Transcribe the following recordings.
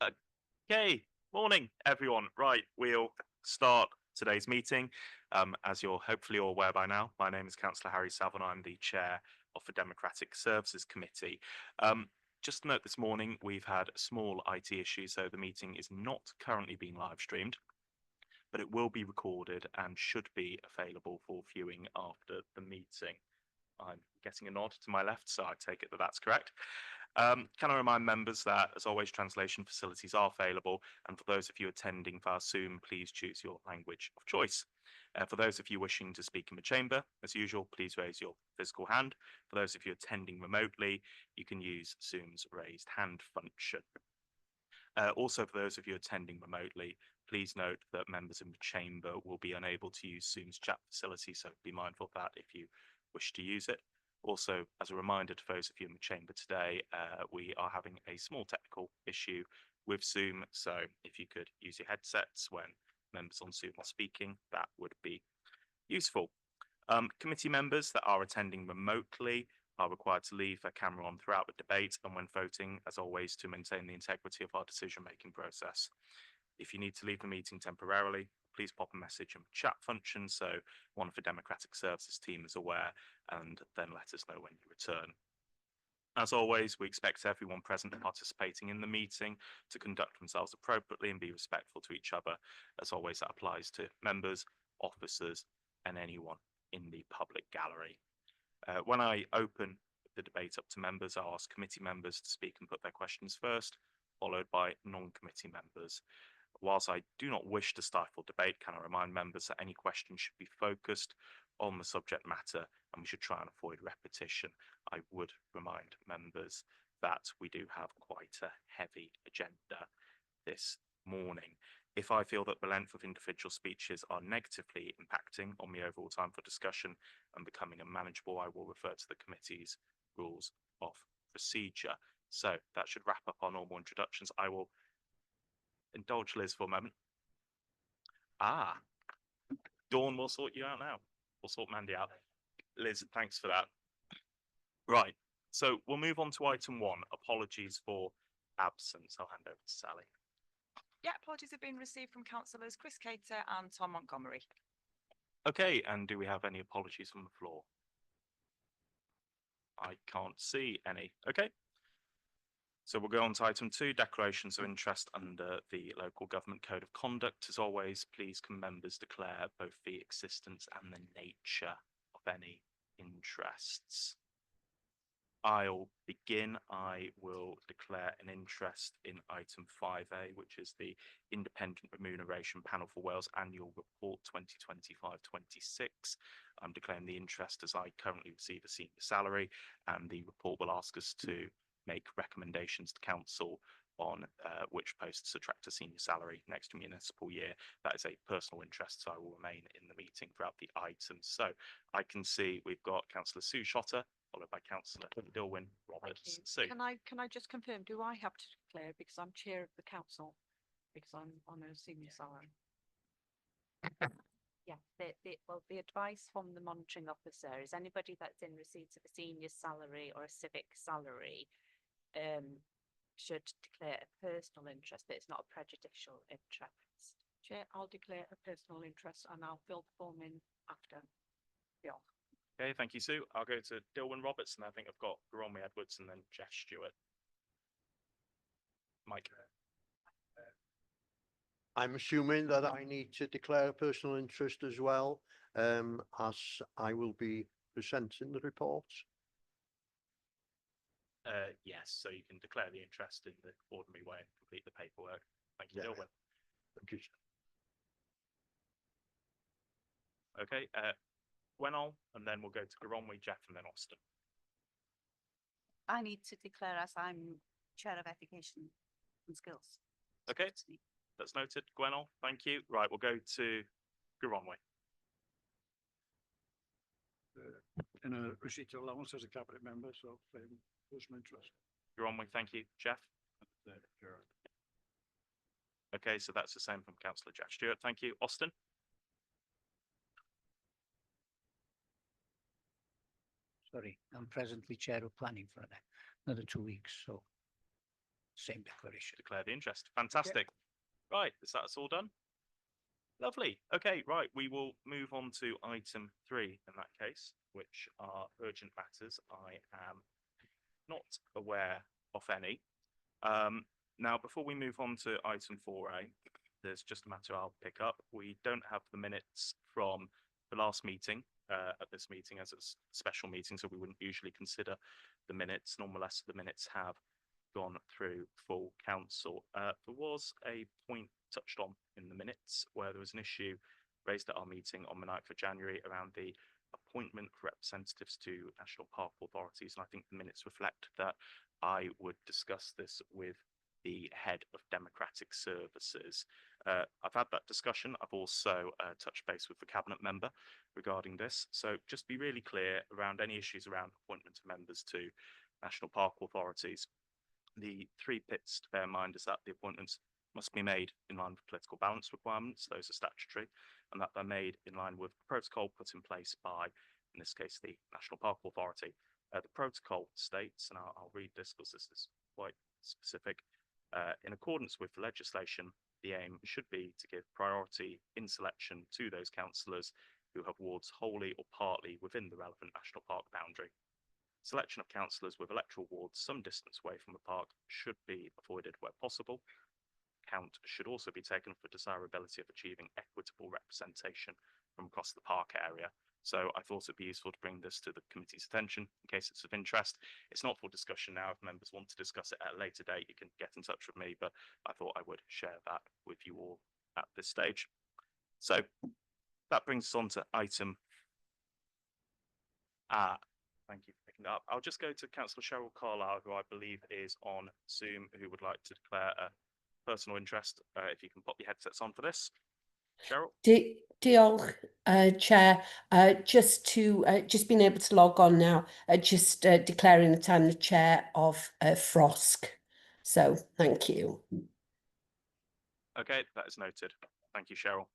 Okay, morning everyone. Right, we'll start today's meeting. As you're hopefully all aware by now, my name is Councillor Harry Savon. I'm the chair of the Democratic Services Committee. Just to note, this morning we've had a small IT issue, so the meeting is not currently being live streamed, but it will be recorded and should be available for viewing after the meeting. I'm getting a nod to my left, so I take it that that's correct. Can I remind members that, as always, translation facilities are available, and for those of you attending via Zoom, please choose your language of choice. For those of you wishing to speak in the chamber, as usual, please raise your physical hand. For those of you attending remotely, you can use Zoom's raised hand function. Also, for those of you attending remotely, please note that members in the chamber will be unable to use Zoom's chat facility, so be mindful of that if you wish to use it. Also, as a reminder to those of you in the chamber today, we are having a small technical issue with Zoom, so if you could use your headsets when members on Zoom are speaking, that would be useful. Committee members that are attending remotely are required to leave their camera on throughout the debate and when voting, as always, to maintain the integrity of our decision-making process. If you need to leave the meeting temporarily, please pop a message in the chat function so one of the Democratic Services team is aware, and then let us know when you return. As always, we expect everyone present and participating in the meeting to conduct themselves appropriately and be respectful to each other. As always, that applies to members, officers, and anyone in the public gallery. When I open the debate up to members, I'll ask committee members to speak and put their questions first, followed by non-committee members. Whilst I do not wish to stifle debate, can I remind members that any questions should be focused on the subject matter and we should try and avoid repetition. I would remind members that we do have quite a heavy agenda this morning. If I feel that the length of individual speeches are negatively impacting on the overall time for discussion and becoming unmanageable, I will refer to the committee's rules of procedure. So that should wrap up our normal introductions. I will indulge Liz for a moment. Dawn will sort you out now. We'll sort Mandy out. Liz, thanks for that. Right, so we'll move on to item 1, apologies for absence. I'll hand over to Sally. Yeah, apologies have been received from councillors Chris Cater and Tom Montgomery. Okay, and do we have any apologies from the floor? I can't see any. Okay. So we'll go on to item 2, declarations of interest under the Local Government Code of Conduct. As always, please can members declare both the existence and the nature of any interests. I'll begin. I will declare an interest in item 5A, which is the Independent Remuneration Panel for Wales Annual Report 2025-26. I'm declaring the interest as I currently receive a senior salary, and the report will ask us to make recommendations to council on which posts attract a senior salary next municipal year. That is a personal interest, so I will remain in the meeting throughout the items. So I can see we've got Councillor Sue Shotter, followed by Councillor Dilwyn Roberts. Sue. Can I just confirm, do I have to declare because I'm chair of the council, because I'm on a senior salary? Yeah, the advice from the monitoring officer is anybody that's in receipt of a senior salary or a civic salary should declare a personal interest, but it's not a prejudicial interest. Chair, I'll declare a personal interest and I'll fill the form in after. Yeah. Okay, thank you, Sue. I'll go to Dilwyn Roberts, and I think I've got Romney Edwards and then Jeff Stewart. Mike. I'm assuming that I need to declare a personal interest as well, as I will be presenting the reports. Yes, so you can declare the interest in the ordinary way and complete the paperwork. Thank you, Dilwyn. Thank you. Okay, Gwenol, and then we'll go to Garonwy, Jeff, and then Austin. I need to declare as I'm chair of education and skills. Okay, that's noted. Gwenol, thank you. Right, we'll go to Garonwy. In a receipt of allowance as a cabinet member, so personal interest. Garonwy, thank you. Jeff? Okay, so that's the same from Councillor Jeff Stewart. Thank you. Austin? Sorry, I'm presently chair of planning for another 2 weeks, so Same declaration. Declare the interest. Fantastic. Right, is that all done? Lovely. Okay, right. We will move on to item 3 in that case, which are urgent matters. I am not aware of any. Now, before we move on to item 4A, there's just a matter I'll pick up. We don't have the minutes from the last meeting at this meeting, as it's a special meeting, so we wouldn't usually consider the minutes. Nonetheless, the minutes have gone through full council. There was a point touched on in the minutes where there was an issue raised at our meeting on the 9th of January around the appointment of representatives to national park authorities, and I think the minutes reflect that I would discuss this with the head of democratic services. I've had that discussion. I've also touched base with the cabinet member regarding this. So just be really clear around any issues around appointment of members to national park authorities. The 3 bits to bear in mind is that the appointments must be made in line with political balance requirements. Those are statutory, and that they're made in line with the protocol put in place by, in this case, the National Park Authority. The protocol states, and I'll read this because this is quite specific, in accordance with the legislation, the aim should be to give priority in selection to those councillors who have wards wholly or partly within the relevant national park boundary. Selection of councillors with electoral wards some distance away from the park should be avoided where possible. Account should also be taken for desirability of achieving equitable representation from across the park area. So I thought it'd be useful to bring this to the committee's attention in case it's of interest. It's not for discussion now. If members want to discuss it at a later date, you can get in touch with me, but I thought I would share that with you all at this stage. So that brings us on to item Thank you for picking that up. I'll just go to Councillor Cheryl Carlisle, who I believe is on Zoom, who would like to declare a personal interest. If you can pop your headsets on for this. Cheryl? Diolch, Chair. Just being able to log on now, declaring that I'm the chair of FROSC. So thank you. Okay, that is noted. Thank you, Cheryl.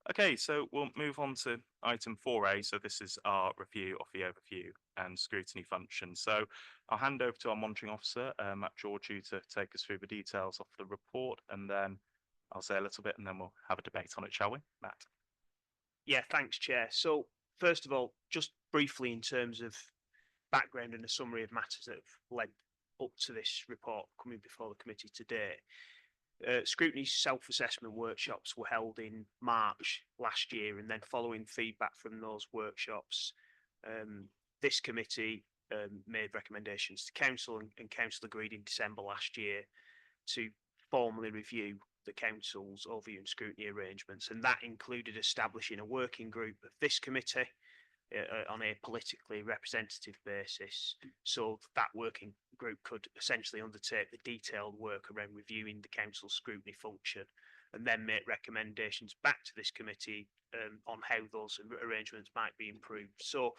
Okay, so we'll move on to item 4A. So this is our review of the overview and scrutiny function. So I'll hand over to our monitoring officer, Matt Georgiou, to take us through the details of the report, and then I'll say a little bit and then we'll have a debate on it, shall we? Matt? Yeah, thanks, Chair. So first of all, just briefly in terms of background and a summary of matters that have led up to this report coming before the committee today. Scrutiny self-assessment workshops were held in March last year, and then following feedback from those workshops, this committee made recommendations to council, and council agreed in December last year to formally review the council's overview and scrutiny arrangements, and that included establishing a working group of this committee on a politically representative basis, so that working group could essentially undertake the detailed work around reviewing the council's scrutiny function and then make recommendations back to this committee on how those arrangements might be improved. So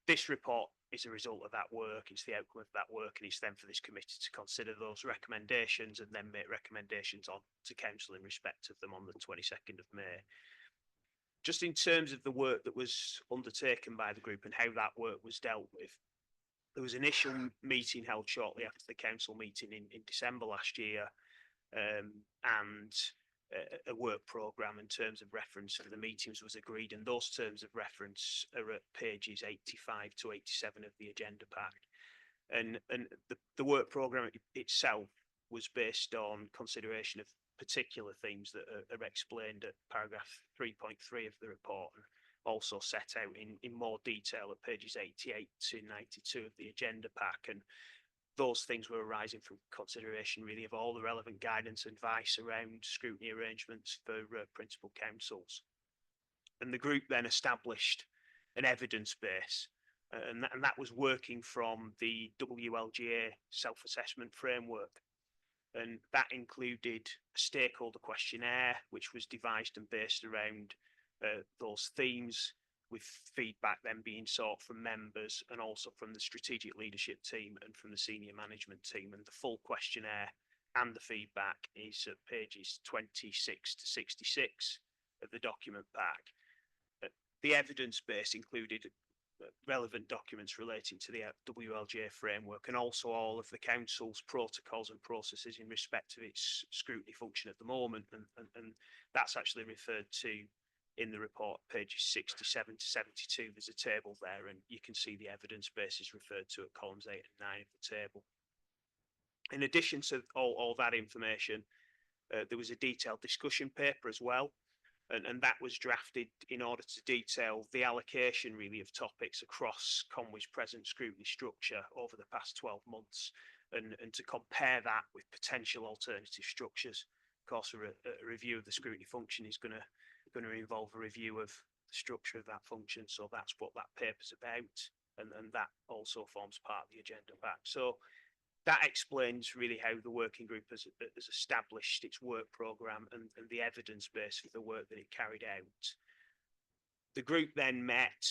this report is a result of that work. It's the outcome of that work, and it's then for this committee to consider those recommendations and then make recommendations on to council in respect of them on the 22nd of May. Just in terms of the work that was undertaken by the group and how that work was dealt with, there was an initial meeting held shortly after the council meeting in December last year, and a work programme in terms of reference for the meetings was agreed, and those terms of reference are at pages 85 to 87 of the agenda pack. And the work programme itself was based on consideration of particular themes that are explained at paragraph 3.3 of the report, and also set out in more detail at pages 88 to 92 of the agenda pack. And those things were arising from consideration really of all the relevant guidance and advice around scrutiny arrangements for principal councils. And the group then established an evidence base, and that was working from the WLGA self-assessment framework. And that included a stakeholder questionnaire, which was devised and based around those themes, with feedback then being sought from members and also from the strategic leadership team and from the senior management team. And the full questionnaire and the feedback is at pages 26 to 66 of the document pack. The evidence base included relevant documents relating to the WLJ framework, and also all of the council's protocols and processes in respect of its scrutiny function at the moment, and that's actually referred to in the report, pages 67 to 72. There's a table there, and you can see the evidence base is referred to at columns 8 and 9 of the table. In addition to all that information, there was a detailed discussion paper as well, and that was drafted in order to detail the allocation really of topics across Conway's present scrutiny structure over the past 12 months, and to compare that with potential alternative structures. Of course, a review of the scrutiny function is going to involve a review of the structure of that function, so that's what that paper's about, and that also forms part of the agenda pack. So that explains really how the working group has established its work programme and the evidence base for the work that it carried out. The group then met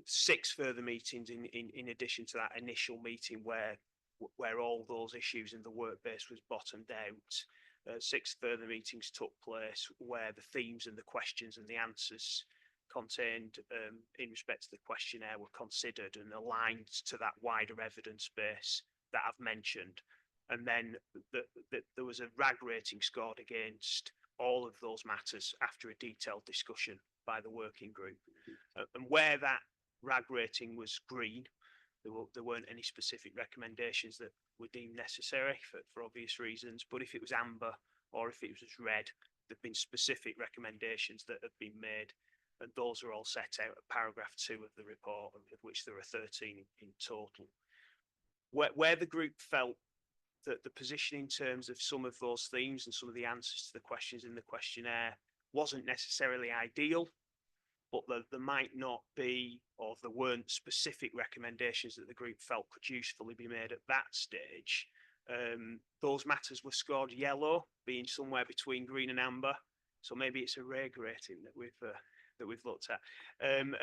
6 further meetings in addition to that initial meeting where all those issues in the work base was bottomed out. 6 further meetings took place where the themes and the questions and the answers contained in respect to the questionnaire were considered and aligned to that wider evidence base that I've mentioned. And then there was a RAG rating scored against all of those matters after a detailed discussion by the working group. And where that RAG rating was green, there weren't any specific recommendations that were deemed necessary for obvious reasons. But if it was amber or if it was red, there've been specific recommendations that have been made, and those are all set out at paragraph 2 of the report, of which there are 13 in total. Where the group felt that the position in terms of some of those themes and some of the answers to the questions in the questionnaire wasn't necessarily ideal, but there might not be, or there weren't specific recommendations that the group felt could usefully be made at that stage, those matters were scored yellow, being somewhere between green and amber. So maybe it's a RAG rating that we've looked at, and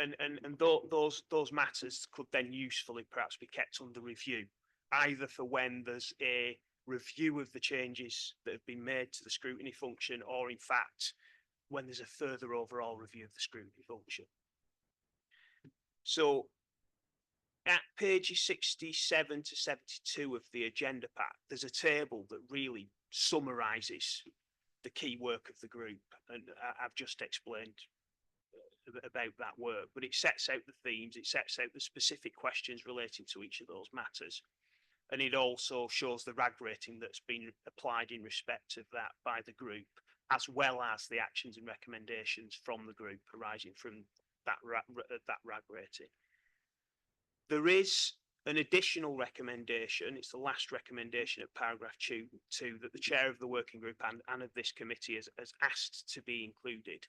those matters could then usefully perhaps be kept under review, either for when there's a review of the changes that have been made to the scrutiny function, or in fact when there's a further overall review of the scrutiny function. So at pages 67 to 72 of the agenda pack, there's a table that really summarises the key work of the group, and I've just explained about that work, but it sets out the themes, it sets out the specific questions relating to each of those matters, and it also shows the RAG rating that's been applied in respect of that by the group, as well as the actions and recommendations from the group arising from that RAG rating. There is an additional recommendation, it's the last recommendation at paragraph 2, that the chair of the working group and of this committee has asked to be included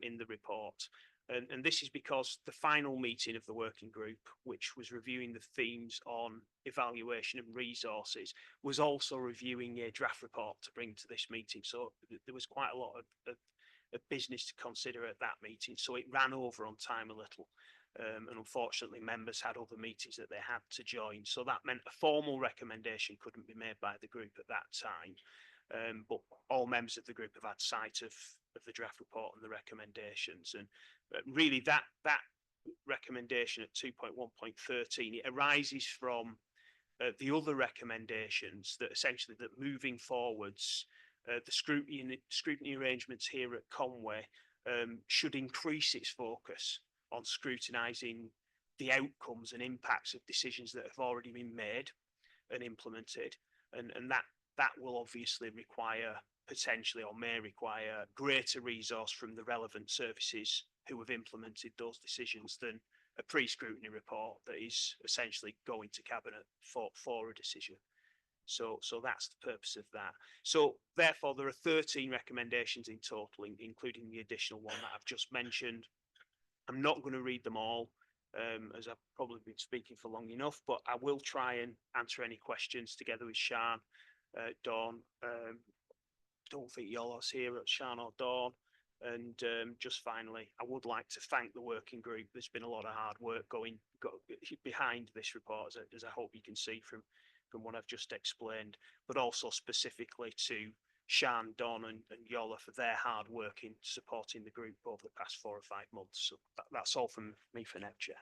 in the report. And this is because the final meeting of the working group, which was reviewing the themes on evaluation and resources, was also reviewing a draft report to bring to this meeting. So there was quite a lot of business to consider at that meeting. So it ran over on time a little. And unfortunately, members had other meetings that they had to join. So that meant a formal recommendation couldn't be made by the group at that time. But all members of the group have had sight of the draft report and the recommendations. And really that recommendation at 2.1.13, it arises from the other recommendations that essentially that moving forwards, the scrutiny arrangements here at Conway should increase its focus on scrutinising the outcomes and impacts of decisions that have already been made and implemented, and that will obviously require potentially, or may require, greater resource from the relevant services who have implemented those decisions than a pre-scrutiny report that is essentially going to cabinet for a decision. So that's the purpose of that. So therefore, there are 13 recommendations in total, including the additional one that I've just mentioned. I'm not going to read them all, as I've probably been speaking for long enough, but I will try and answer any questions together with Sian, Dawn. Don't think Yolo's here, Sian or Dawn. And just finally, I would like to thank the working group. There's been a lot of hard work going behind this report, as I hope you can see from what I've just explained, but also specifically to Sian, Don and Yola for their hard work in supporting the group over the past 4 or 5 months. So that's all from me for now, Chair.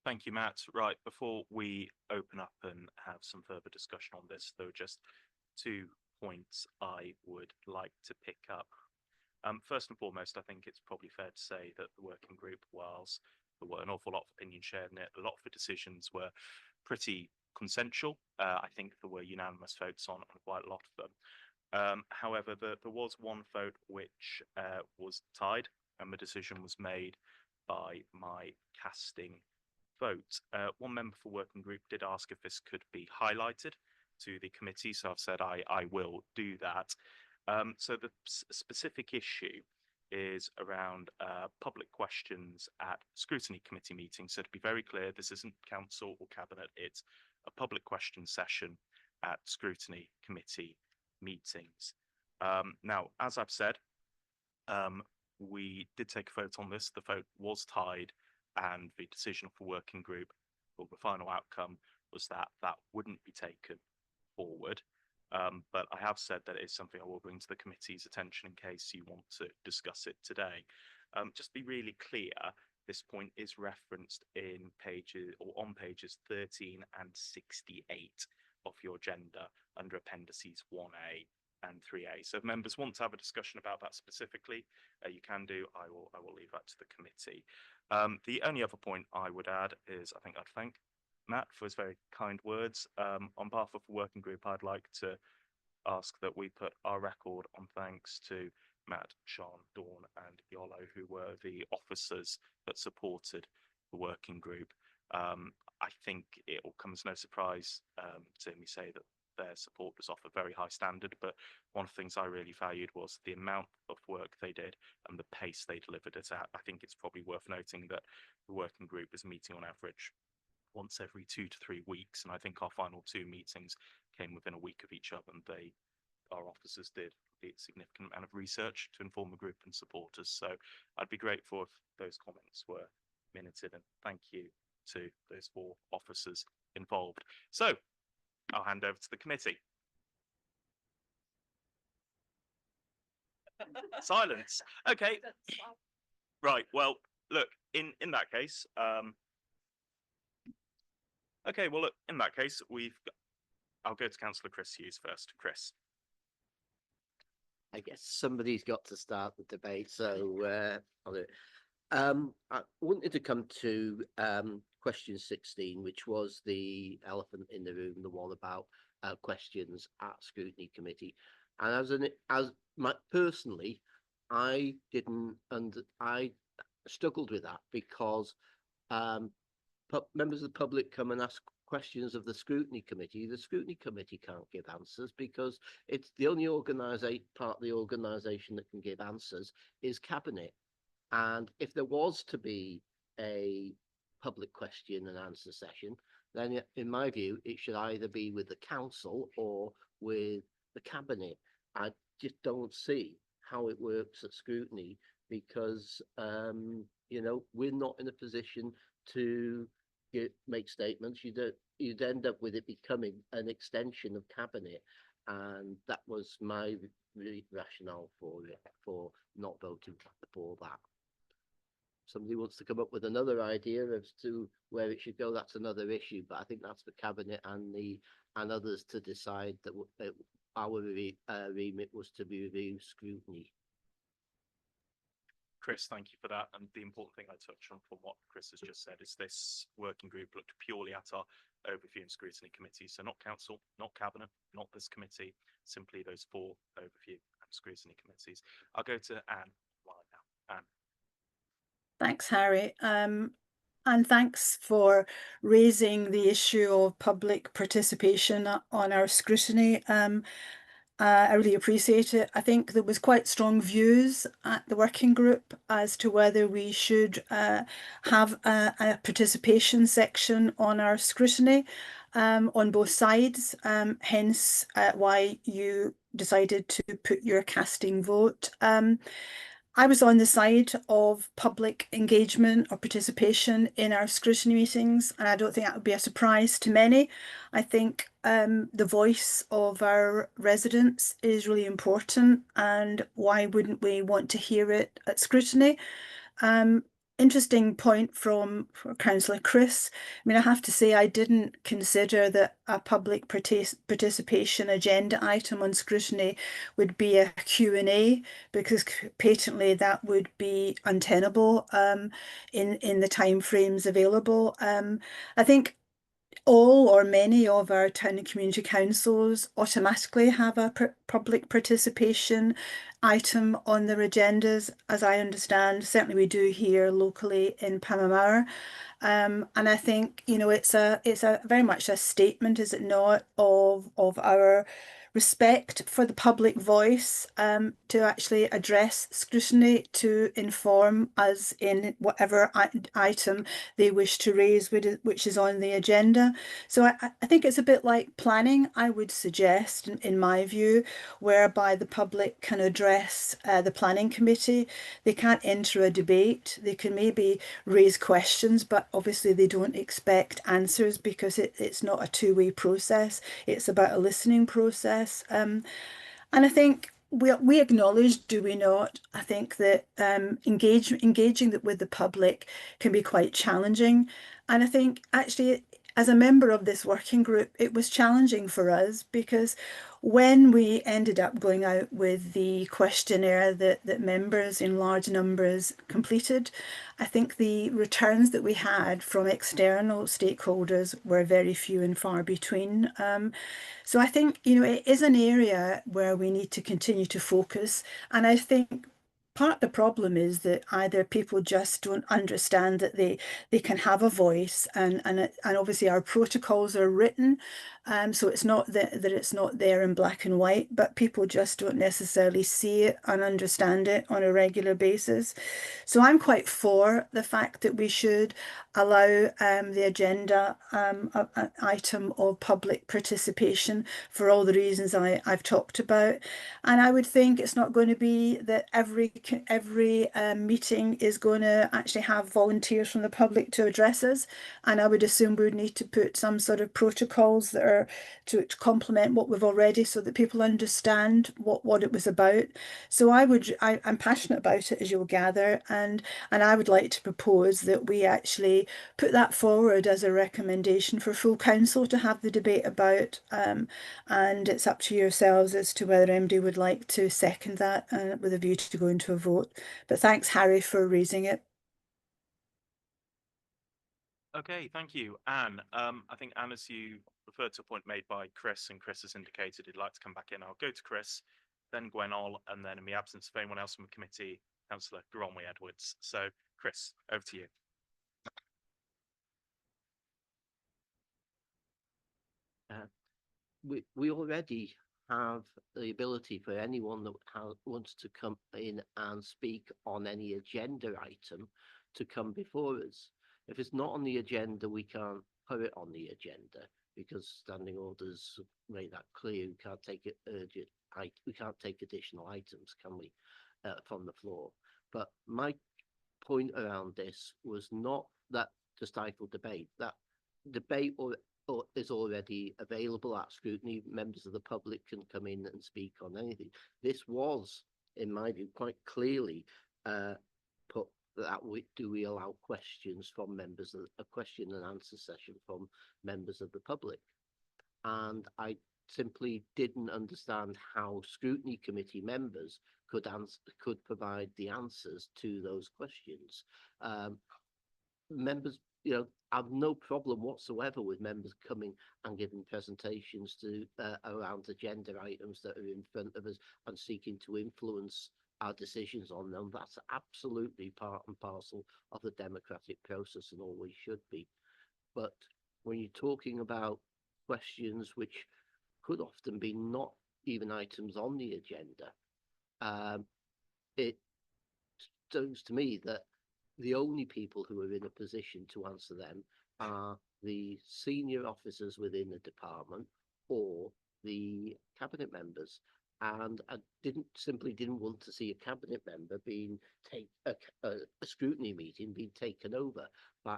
Thank you, Matt. Right, before we open up and have some further discussion on this, there are just 2 points I would like to pick up. First and foremost, I think it's probably fair to say that the working group, whilst there were an awful lot of opinion shared in it, a lot of the decisions were pretty consensual. I think there were unanimous votes on quite a lot of them. However, there was one vote which was tied, and the decision was made by my casting vote. One member for working group did ask if this could be highlighted to the committee, so I've said I will do that. So the specific issue is around public questions at scrutiny committee meetings. So to be very clear, this isn't council or cabinet, it's a public question session at scrutiny committee meetings. Now, as I've said, we did take a vote on this. The vote was tied, and the decision for working group, or the final outcome, was that that wouldn't be taken forward. But I have said that it is something I will bring to the committee's attention in case you want to discuss it today. Just to be really clear, this point is referenced in pages or on pages 13 and 68 of your agenda under appendices 1A and 3A. So if members want to have a discussion about that specifically, you can do. I will leave that to the committee. The only other point I would add is I think I'd thank Matt for his very kind words. On behalf of the working group, I'd like to ask that we put our record on thanks to Matt, Sean, Dawn and Yolo, who were the officers that supported the working group. I think it will come as no surprise to me say that their support was off a very high standard, but one of the things I really valued was the amount of work they did and the pace they delivered it at. I think it's probably worth noting that the working group is meeting on average once every 2 to 3 weeks, and I think our final 2 meetings came within a week of each other, and our officers did a significant amount of research to inform the group and support us. So I'd be grateful if those comments were minuted, and thank you to those 4 officers involved. So I'll hand over to the committee. Silence. Okay. Right. Well, look, in that case, okay, well, look, in that case, I'll go to Councillor Chris Hughes first. Chris. I guess somebody's got to start the debate, so I'll do it. I wanted to come to question 16, which was the elephant in the room, the one about questions at scrutiny committee. And personally, I struggled with that because members of the public come and ask questions of the scrutiny committee. The scrutiny committee can't give answers because it's the only part of the organisation that can give answers is cabinet. And if there was to be a public question and answer session, then in my view, it should either be with the council or with the cabinet. I just don't see how it works at scrutiny because, you know, we're not in a position to make statements. You'd end up with it becoming an extension of cabinet. And that was my rationale for not voting for that. Somebody wants to come up with another idea as to where it should go, that's another issue, but I think that's the cabinet and others to decide that our remit was to review scrutiny. Chris, thank you for that. And the important thing I touched on from what Chris has just said is this working group looked purely at our overview and scrutiny committee. So not council, not cabinet, not this committee, simply those 4 overview and scrutiny committees. I'll go to Anne right now. Anne. Thanks, Harry. And thanks for raising the issue of public participation on our scrutiny. I really appreciate it. I think there was quite strong views at the working group as to whether we should have a participation section on our scrutiny on both sides, hence why you decided to put your casting vote. I was on the side of public engagement or participation in our scrutiny meetings, and I don't think that would be a surprise to many. I think the voice of our residents is really important, and why wouldn't we want to hear it at scrutiny? Interesting point from Councillor Chris. I mean, I have to say I didn't consider that a public participation agenda item on scrutiny would be a Q&A, because patently that would be untenable in the timeframes available. I think all or many of our town and community councils automatically have a public participation item on their agendas, as I understand. Certainly we do here locally in Pamamara. And I think, you know, it's a very much a statement, is it not, of our respect for the public voice, to actually address scrutiny, to inform us in whatever item they wish to raise, which is on the agenda. So I think it's a bit like planning, I would suggest, in my view, whereby the public can address the planning committee. They can't enter a debate. They can maybe raise questions, but obviously they don't expect answers, because it's not a two-way process. It's about a listening process. And I think we acknowledge, do we not? I think that engaging with the public can be quite challenging. And I think actually, as a member of this working group, it was challenging for us, because when we ended up going out with the questionnaire that members in large numbers completed, I think the returns that we had from external stakeholders were very few and far between. So I think, you know, it is an area where we need to continue to focus. And I think part of the problem is that either people just don't understand that they can have a voice, and obviously our protocols are written, so it's not that it's not there in black and white, but people just don't necessarily see it and understand it on a regular basis. So I'm quite for the fact that we should allow the agenda item of public participation for all the reasons I've talked about. And I would think it's not going to be that every meeting is going to actually have volunteers from the public to address us. And I would assume we would need to put some sort of protocols that are to complement what we've already, so that people understand what it was about. So I'm passionate about it, as you'll gather, and I would like to propose that we actually put that forward as a recommendation for full council to have the debate about, and it's up to yourselves as to whether MD would like to second that, with a view to going to a vote. But thanks, Harry, for raising it. Okay, thank you, Anne. I think, Anne, as you referred to a point made by Chris, and Chris has indicated he'd like to come back in, I'll go to Chris, then Gwenol, and then in the absence of anyone else from the committee, Councillor Gronwy Edwards. So, Chris, over to you. We already have the ability for anyone that wants to come in and speak on any agenda item to come before us. If it's not on the agenda, we can't put it on the agenda, because standing orders made that clear. We can't take it urgent. We can't take additional items, can we, from the floor? But my point around this was not that to stifle debate. That debate or is already available at scrutiny. Members of the public can come in and speak on anything. This was, in my view, quite clearly put that do we allow questions from members of a question and answer session from members of the public, and I simply didn't understand how scrutiny committee members could provide the answers to those questions. Members, you know, I have no problem whatsoever with members coming and giving presentations to around agenda items that are in front of us and seeking to influence our decisions on them. That's absolutely part and parcel of the democratic process and always should be. But when you're talking about questions which could often be not even items on the agenda, it shows to me that the only people who are in a position to answer them are the senior officers within the department or the cabinet members. And I didn't want to see a cabinet member being a scrutiny meeting being taken over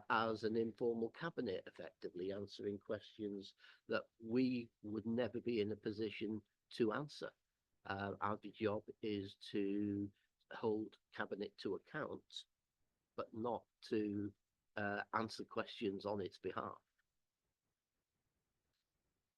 as an informal cabinet, effectively answering questions that we would never be in a position to answer. Our job is to hold cabinet to account, but not to answer questions on its behalf.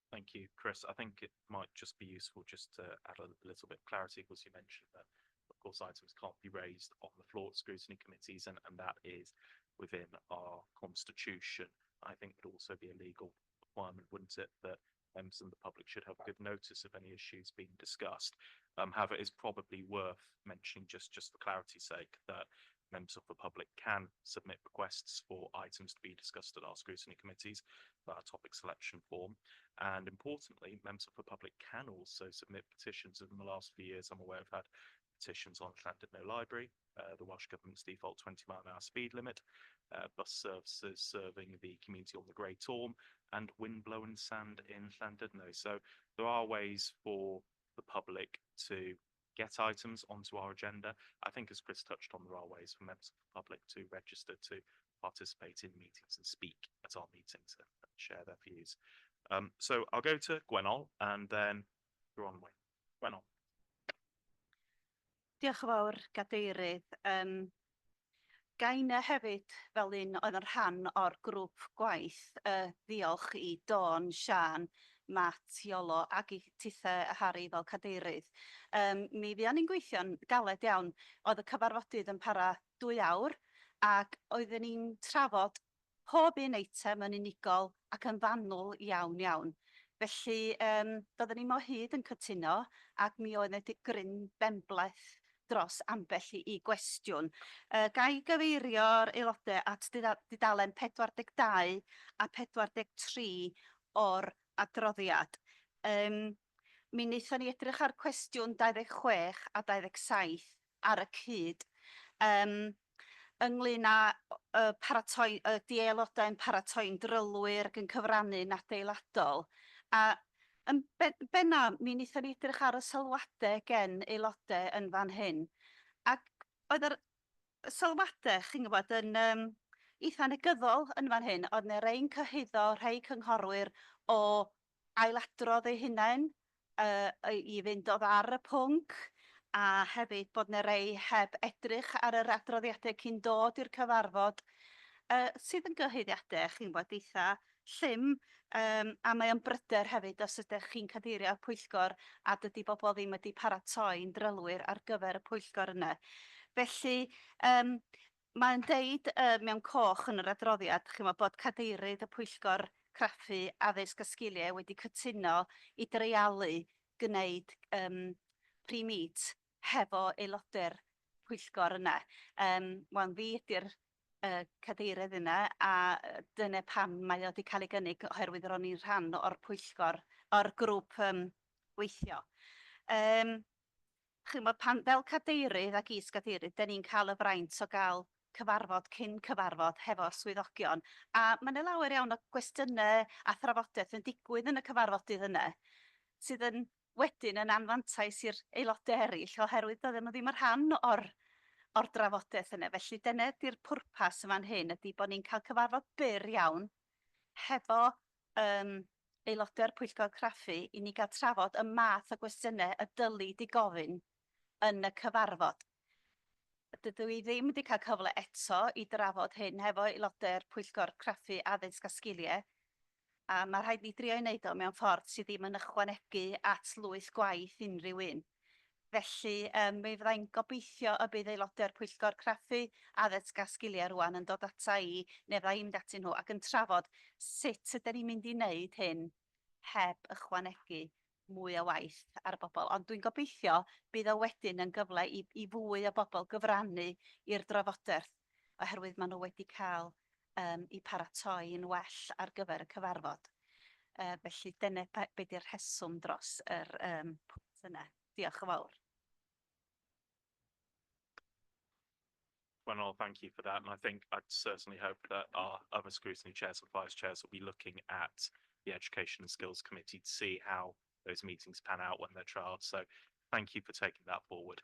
Thank you, Chris. I think it might just be useful just to add a little bit of clarity, because you mentioned that, of course, items can't be raised on the floor at scrutiny committees, and that is within our constitution. I think it would also be a legal requirement, wouldn't it, that members of the public should have good notice of any issues being discussed. However, it's probably worth mentioning, just for clarity's sake, that members of the public can submit requests for items to be discussed at our scrutiny committees via topic selection form. And importantly, members of the public can also submit petitions. In the last few years, I'm aware, I've had petitions on Llandud No Library, the Welsh Government's default 20-mile-an-hour speed limit, bus services serving the community on the Grey Torm, and wind-blown sand in Llandudno. So there are ways for the public to get items onto our agenda. I think, as Chris touched on, there are ways for members of the public to register to participate in meetings and speak at our meetings and share their views. So I'll go to Gwenol and then you're on way. Gwenol. Diolch yn fawr, Gadeirydd. Gaina hefyd, fel un oedd yn rhan o'r grŵp gwaith, ddiolch i Dawn, Sian, Matt, Iolo ac i tithe Harry fel cadeirydd. Mi fuon ni'n gweithio'n galed iawn. Oedd y cyfarfodydd yn para 2 awr ac oedden ni'n trafod pob un eitem yn unigol ac yn fanwl iawn. Felly doedden ni mo hyd yn cytuno ac mi oedd wedi gryn benbleth dros ambell i gwestiwn. Gai gyfeirio'r aelodau at dudalen 42 a 43 o'r adroddiad. Mi wnaethon ni edrych ar cwestiwn 26 a 27 ar y cyd. Ynglŷn â di aelodau'n paratoi'n drylwyr ac yn cyfrannu'n adeiladol. A yn benna, mi wnaethon ni edrych ar y sylwadau gen aelodau yn fan hyn. Ac oedd yr sylwadau, chi'n gwybod, yn eitha negyddol yn fan hyn. Oedd yna rei'n cyhyddo, rhai cynghorwyr o ailadrodd eu hunain i fynd o ar y pwnc, a hefyd bod yna rei heb edrych ar yr adroddiadau cyn dod i'r cyfarfod, sydd yn gyhoeddiadau, chi'n gwybod, eitha llym, a mae o'n bryder hefyd os ydych chi'n cadeirio pwyllgor a dydy bobl ddim wedi paratoi'n drylwyr ar gyfer y pwyllgor yna. Felly, mae'n deud mewn coch yn yr adroddiad, chi'n gwybod, bod cadeirydd y pwyllgor craffu addysg a sgiliau wedi cytuno i dreialu gwneud pre-meet hefo aelodau'r pwyllgor yna. Wan fi ydy'r cadeirydd yna, a dyna pam mae o wedi cael ei gynnig oherwydd ro'n i'n rhan o'r pwyllgor, o'r grŵp weithio. Chi'n gwybod, fel cadeirydd ac is-gadeirydd, da ni'n cael y fraint o gael cyfarfod cyn cyfarfod hefo swyddogion. A mae yna lawer iawn o gwestiynau a thrafodaeth yn digwydd yn y cyfarfodydd yna, sydd yn wedyn yn anfantais i'r aelodau eraill, oherwydd doedden nhw ddim yn rhan o'r drafodaeth yna. Felly dyna ydy'r pwrpas yma'n hyn, ydy bod ni'n cael cyfarfod byr iawn hefo aelodau'r pwyllgor craffu i ni gael trafod y math o gwestiynau y dylid i gofyn yn y cyfarfod. Dydw i ddim wedi cael cyfle eto i drafod hyn hefo aelodau'r pwyllgor craffu addysg a sgiliau, a mae rhaid ni drio i wneud o mewn ffordd sydd ddim yn ychwanegu at lwyth gwaith unrhyw un. Felly, mi fyddai'n gobeithio y bydd aelodau'r pwyllgor craffu addysg a sgiliau rwan yn dod ata i, neu fyddai i'm dati nhw, ac yn trafod sut ydyn ni'n mynd i wneud hyn heb ychwanegu mwy o waith ar bobl. Ond dwi'n gobeithio bydd o wedyn yn gyfle i fwy o bobl gyfrannu i'r drafodaeth, oherwydd maen nhw wedi cael i paratoi'n well ar gyfer y cyfarfod. Felly dyna be di'r rheswm dros yr pwynt yna. Diolch yn fawr. Well, thank you for that. And I think I'd certainly hope that our other scrutiny chairs and vice chairs will be looking at the Education and Skills Committee to see how those meetings pan out when they're trialled. So Thank you for taking that forward.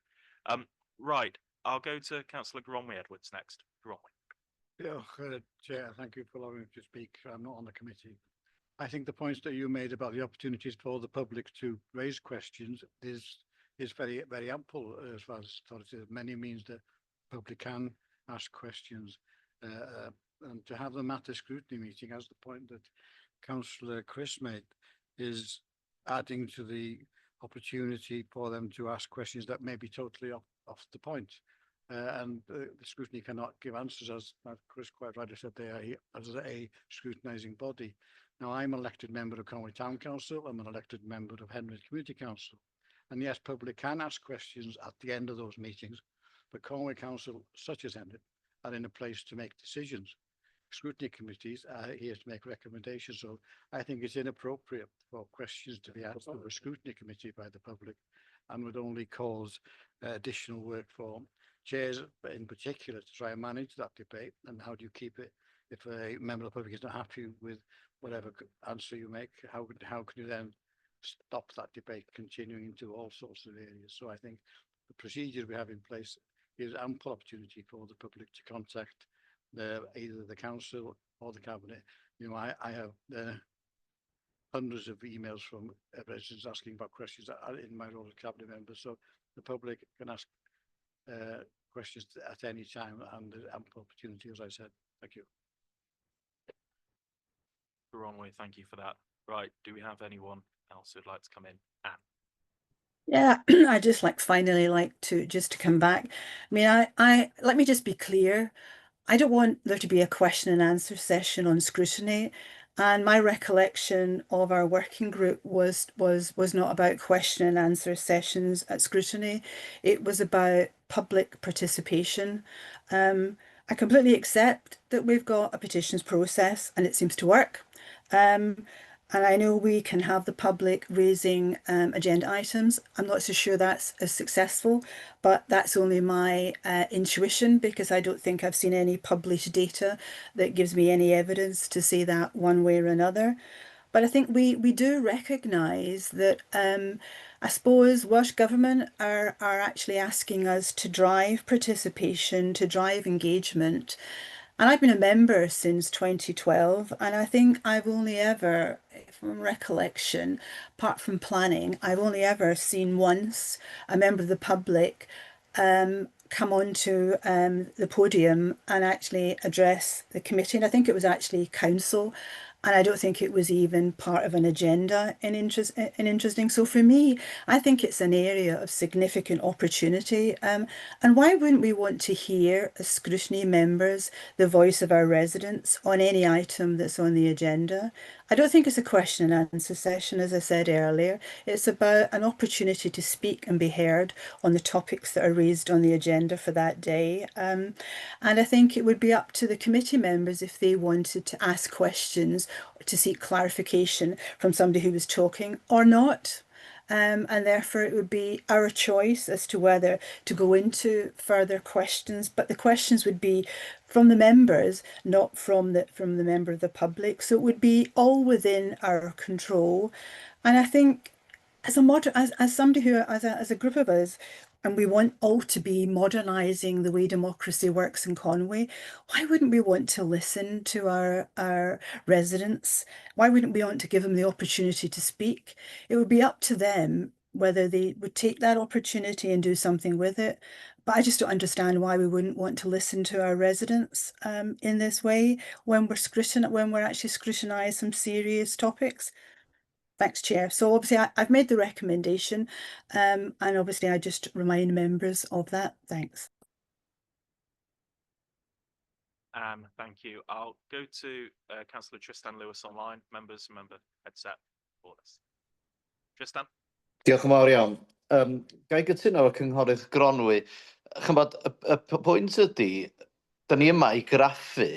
Right, I'll go to Councillor Gronwy Edwards next. Gronwy. Yeah, Chair, thank you for allowing me to speak. I'm not on the committee. I think the points that you made about the opportunities for the public to raise questions is very, very ample as far as authority. Many means that the public can ask questions and to have them at a scrutiny meeting, as the point that Councillor Chris made, is adding to the opportunity for them to ask questions that may be totally off the point. And the scrutiny cannot give answers, as Chris quite rightly said, they are here as a scrutinising body. Now, I'm an elected member of Conway Town Council. I'm an elected member of Henry Community Council. And yes, public can ask questions at the end of those meetings, but Conway Council, such as Henry, are in a place to make decisions. Scrutiny committees are here to make recommendations. So I think it's inappropriate for questions to be asked of a scrutiny committee by the public and would only cause additional work for chairs in particular to try and manage that debate. And how do you keep it if a member of the public is not happy with whatever answer you make? How can you then stop that debate continuing into all sorts of areas? So I think the procedure we have in place gives ample opportunity for the public to contact either the council or the cabinet. You know, I have hundreds of emails from residents asking about questions that are in my role as cabinet member. So the public can ask questions at any time, and there's ample opportunity, as I said. Thank you. Gronwy, thank you for that. Right, do we have anyone else who'd like to come in? Anne. Yeah, I just finally like to come back. I mean, I let me just be clear. I don't want there to be a question and answer session on scrutiny. And my recollection of our working group was not about question and answer sessions at scrutiny. It was about public participation. I completely accept that we've got a petitions process and it seems to work. And I know we can have the public raising agenda items. I'm not so sure that's as successful, but that's only my intuition, because I don't think I've seen any published data that gives me any evidence to say that one way or another. But I think we do recognise that I suppose Welsh Government are actually asking us to drive participation, to drive engagement. And I've been a member since 2012, and I think I've only ever, from recollection, apart from planning, I've only ever seen once a member of the public come onto the podium and actually address the committee. And I think it was actually council, and I don't think it was even part of an agenda in interesting. So for me, I think it's an area of significant opportunity. And why wouldn't we want to hear, as scrutiny members, the voice of our residents on any item that's on the agenda? I don't think it's a question and answer session, as I said earlier. It's about an opportunity to speak and be heard on the topics that are raised on the agenda for that day. And I think it would be up to the committee members if they wanted to ask questions, to seek clarification from somebody who was talking or not. And therefore it would be our choice as to whether to go into further questions, but the questions would be from the members, not from the member of the public. So it would be all within our control. And I think as a group of us, and we want all to be modernising the way democracy works in Conway, why wouldn't we want to listen to our residents? Why wouldn't we want to give them the opportunity to speak? It would be up to them whether they would take that opportunity and do something with it. But I just don't understand why we wouldn't want to listen to our residents in this way when we're actually scrutinising some serious topics. Thanks, Chair. So obviously I've made the recommendation, and obviously I just remind members of that. Thanks. Thank you. I'll go to Councillor Tristan Lewis online. Members, remember headset for this. Tristan. Diolch yn fawr iawn. Ga i gytuno efo cynghorydd Gronwy. Chymod, y pwynt ydy, da ni yma i graffu,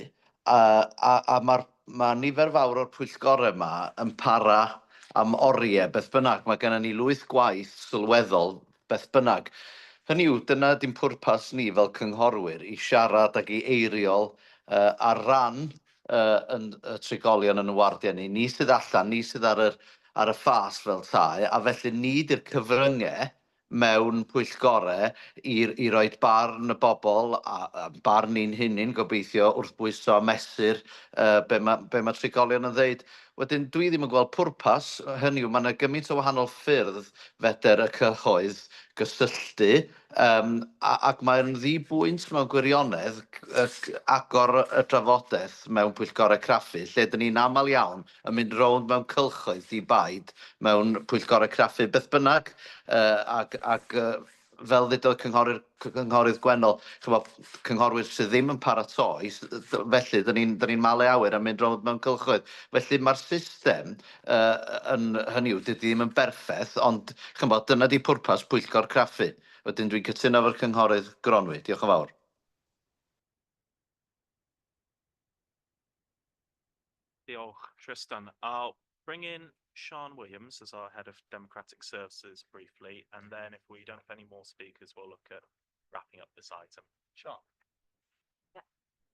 a ma nifer fawr o'r pwyllgorau yma yn para am oriau beth bynnag. Mae gennym ni lwyth gwaith sylweddol beth bynnag. Hynny yw, dyna dim pwrpas ni fel cynghorwyr i siarad ac i eiriol ar ran y trigolion yn y wardiau ni. Ni sydd allan, ni sydd ar y ffas fel tai, a felly ni di'r cyfryngau mewn pwyllgorau i roed barn y bobl a barn ni'n hunin gobeithio wrth bwyso a mesur be ma trigolion yn ddeud. Wedyn dwi ddim yn gweld pwrpas, hynny yw, mae yna gymaint o wahanol ffyrdd feder y cyhoedd gysylltu, ac mae'n ddibwynt mewn gwirionedd agor y drafodaeth mewn pwyllgorau craffu, lle dyn ni'n aml iawn yn mynd rownd mewn cylchoedd di-baid mewn pwyllgorau craffu beth bynnag, fel ddedodd cynghorydd Gwennol, cynghorwyr sydd ddim yn paratoi, felly dyn ni'n malu awyr yn mynd rownd mewn cylchoedd. Felly mae'r system yn hynny yw, dydy ddim yn berffaith, ond dyna di pwrpas pwyllgor craffu. Wedyn dwi'n cytuno efo'r cynghorydd Gronwy. Diolch yn fawr. Diolch, Tristan. I'll bring in Sean Williams as our head of Democratic Services briefly, and then if we don't have any more speakers, we'll look at wrapping up this item. Sean.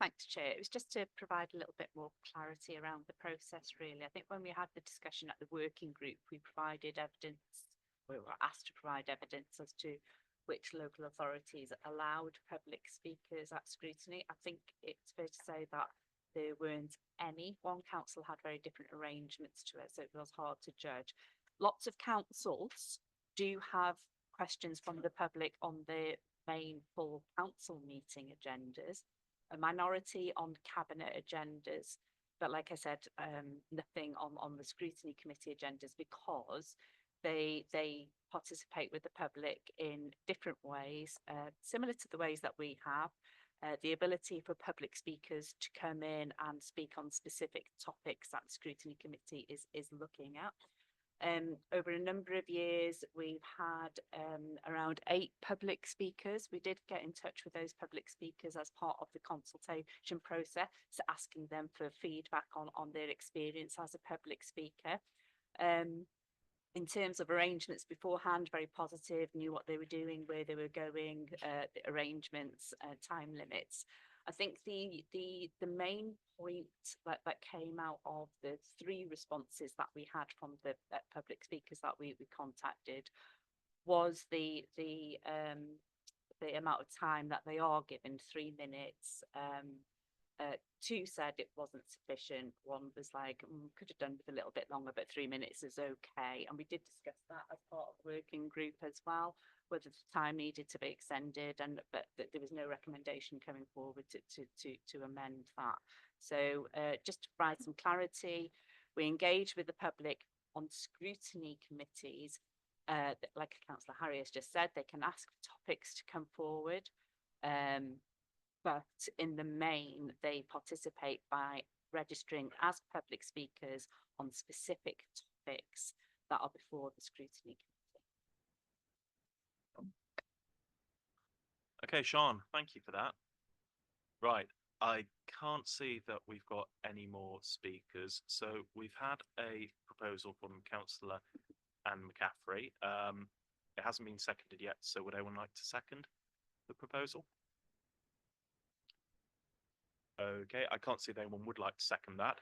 Thanks, Chair. It was just to provide a little bit more clarity around the process, really. I think when we had the discussion at the working group, we provided evidence, we were asked to provide evidence as to which local authorities allowed public speakers at scrutiny. I think it's fair to say that there weren't any. One council had very different arrangements to it, so it was hard to judge. Lots of councils do have questions from the public on their main full council meeting agendas, a minority on cabinet agendas, but like I said, nothing on the scrutiny committee agendas, because they participate with the public in different ways, similar to the ways that we have. The ability for public speakers to come in and speak on specific topics that the scrutiny committee is looking at. Over a number of years, we've had around 8 public speakers. We did get in touch with those public speakers as part of the consultation process, so asking them for feedback on their experience as a public speaker. In terms of arrangements beforehand, very positive, knew what they were doing, where they were going, the arrangements, time limits. I think the main point that came out of the 3 responses that we had from the public speakers that we contacted was the amount of time that they are given, 3 minutes. 2 said it wasn't sufficient. 1 was like, could have done with a little bit longer, but 3 minutes is okay. And we did discuss that as part of the working group as well, whether the time needed to be extended, but there was no recommendation coming forward to amend that. So just to provide some clarity, we engage with the public on scrutiny committees. Like Councillor Harry has just said, they can ask for topics to come forward. But in the main, they participate by registering as public speakers on specific topics that are before the scrutiny committee. Okay, Sean, thank you for that. Right, I can't see that we've got any more speakers. So we've had a proposal from Councillor Anne McCaffrey. It hasn't been seconded yet, so would anyone like to second the proposal? Okay, I can't see that anyone would like to second that.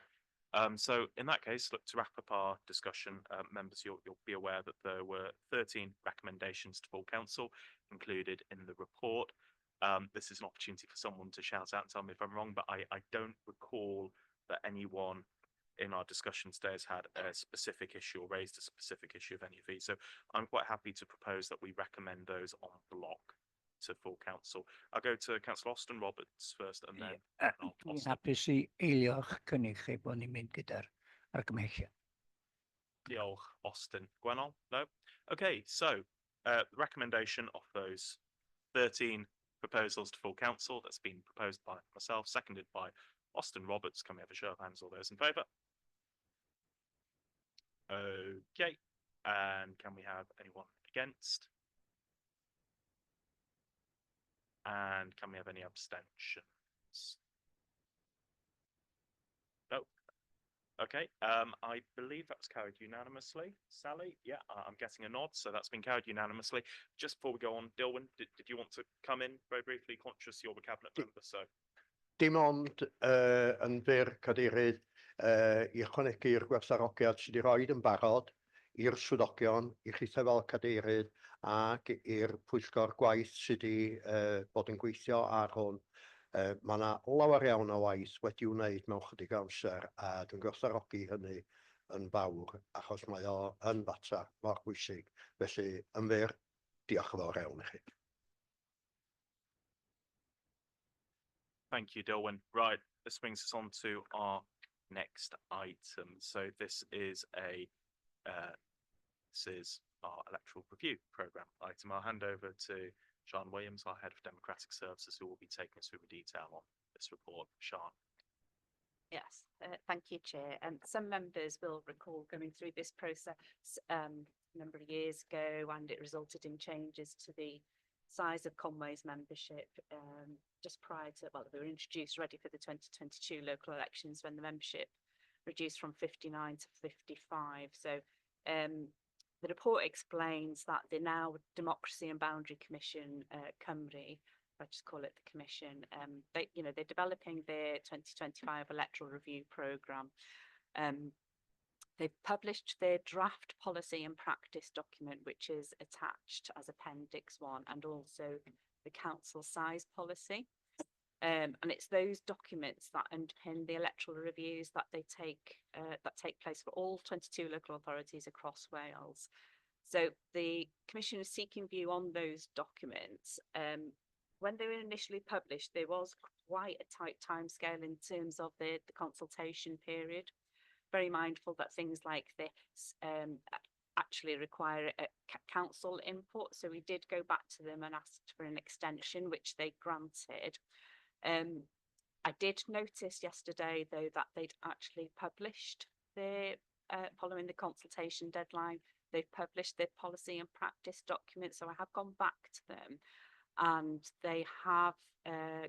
So in that case, look, to wrap up our discussion, members, you'll be aware that there were 13 recommendations to full council included in the report. This is an opportunity for someone to shout out and tell me if I'm wrong, but I don't recall that anyone in our discussion today has had a specific issue or raised a specific issue of any of these. So I'm quite happy to propose that we recommend those en bloc to full council. I'll go to Councillor Austin Roberts first and then Dwi'n hapus I eilio'ch cynnig chi bod ni'n mynd gyda'r argymhelliad. Diolch, Austin. Gwennol? No? Okay, so the recommendation of those 13 proposals to full council that's been proposed by myself, seconded by Austin Roberts. Can we have a show of hands, all those in favour? Okay, and can we have anyone against? And can we have any abstentions? No. Okay, I believe that was carried unanimously. Sally, yeah, I'm getting a nod, so that's been carried unanimously. Just before we go on, Dilwyn, did you want to come in very briefly? Conscious you're the cabinet member, so. Dim ond yn fyr cadeirydd I ychwanegu'r gwerthfawrogiad sydd wedi roed yn barod i'r swyddogion, i chithau fel cadeirydd, ac i'r pwyllgor gwaith sydd wedi bod yn gweithio ar hwn. Mae yna lawer iawn o waith wedi wneud mewn chydig amser, a dwi'n gwerthfawrogi hynny yn fawr, achos mae o yn fatar mor bwysig. Felly, yn fyr, diolch yn fawr iawn i chi. Thank you, Dilwyn. Right, this brings us on to our next item. So this is our electoral review programme item. I'll hand over to Sian Williams, our head of Democratic Services, who will be taking us through the detail on this report. Sian. Yes, thank you, Chair. Some members will recall going through this process a number of years ago, and it resulted in changes to the size of Conway's membership just prior to, well, they were introduced ready for the 2022 local elections when the membership reduced from 59 to 55. So the report explains that the now Democracy and Boundary Commission, Cymru, I just call it the Commission, they're developing their 2025 electoral review programme. They've published their draft policy and practice document, which is attached as Appendix 1, and also the council size policy. And it's those documents that underpin the electoral reviews that take place for all 22 local authorities across Wales. So the Commission is seeking view on those documents. When they were initially published, there was quite a tight timescale in terms of the consultation period. Very mindful that things like this actually require a council input. So we did go back to them and asked for an extension, which they granted. I did notice yesterday, though, that they'd actually published their, following the consultation deadline, they've published their policy and practice document. So I have gone back to them, and they have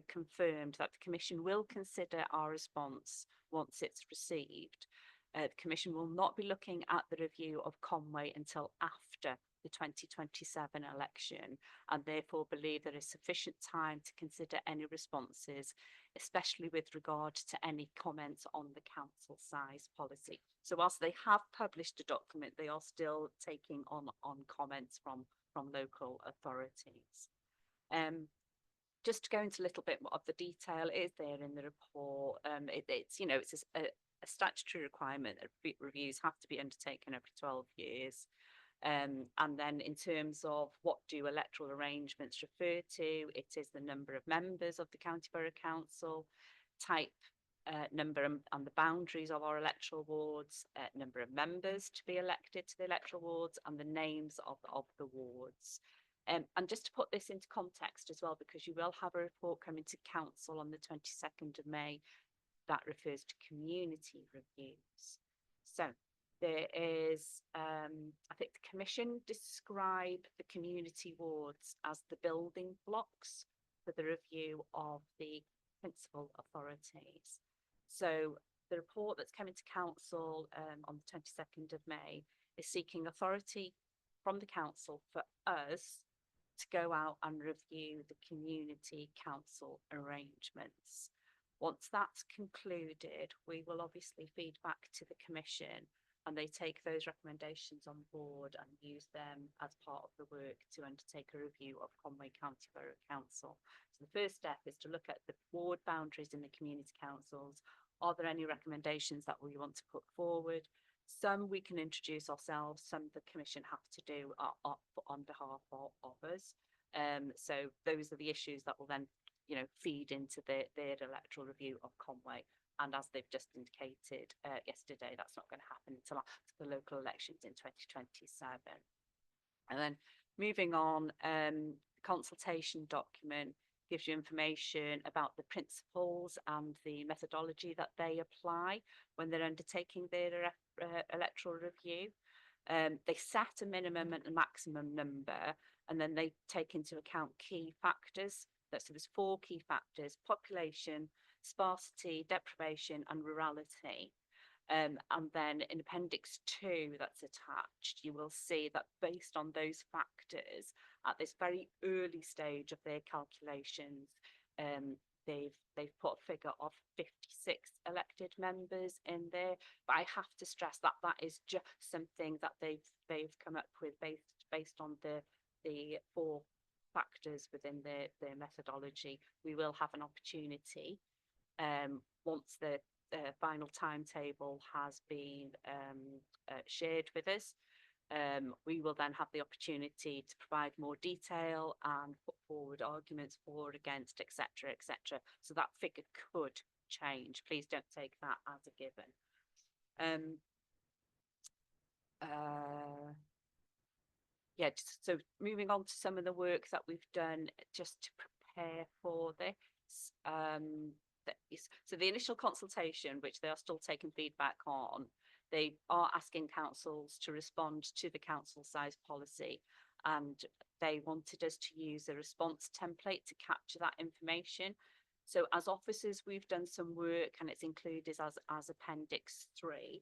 confirmed that the Commission will consider our response once it's received. The Commission will not be looking at the review of Conway until after the 2027 election, and therefore believe there is sufficient time to consider any responses, especially with regard to any comments on the council size policy. So whilst they have published a document, they are still taking on comments from local authorities. Just to go into a little bit more of the detail, it is there in the report. It's a statutory requirement that reviews have to be undertaken every 12 years. And then in terms of what do electoral arrangements refer to, it is the number of members of the County Borough Council, type, number and the boundaries of our electoral wards, number of members to be elected to the electoral wards, and the names of the wards. And just to put this into context as well, because you will have a report coming to Council on the 22nd of May that refers to community reviews. So there is, I think the Commission describe the community wards as the building blocks for the review of the principal authorities. So the report that's coming to Council on the 22nd of May is seeking authority from the Council for us to go out and review the community council arrangements. Once that's concluded, we will obviously feed back to the Commission, and they take those recommendations on board and use them as part of the work to undertake a review of Conway County Borough Council. So the first step is to look at the ward boundaries in the community councils. Are there any recommendations that we want to put forward? Some we can introduce ourselves, some the Commission have to do on behalf of us. So those are the issues that will then, feed into their electoral review of Conway. And as they've just indicated yesterday, that's not going to happen until after the local elections in 2027. And then moving on, the consultation document gives you information about the principles and the methodology that they apply when they're undertaking their electoral review. They set a minimum and a maximum number, and then they take into account key factors. So there's 4 key factors: population, sparsity, deprivation, and rurality. And then in Appendix 2 that's attached, you will see that based on those factors, at this very early stage of their calculations, they've put a figure of 56 elected members in there, but I have to stress that that is just something that they've come up with based on the 4 factors within their methodology. We will have an opportunity once the final timetable has been shared with us. We will then have the opportunity to provide more detail and put forward arguments for, against, etc., etc. So that figure could change. Please don't take that as a given. Yeah, so moving on to some of the work that we've done just to prepare for this. So the initial consultation, which they are still taking feedback on, they are asking councils to respond to the council size policy, and they wanted us to use a response template to capture that information. So as officers, we've done some work, and it's included as Appendix 3.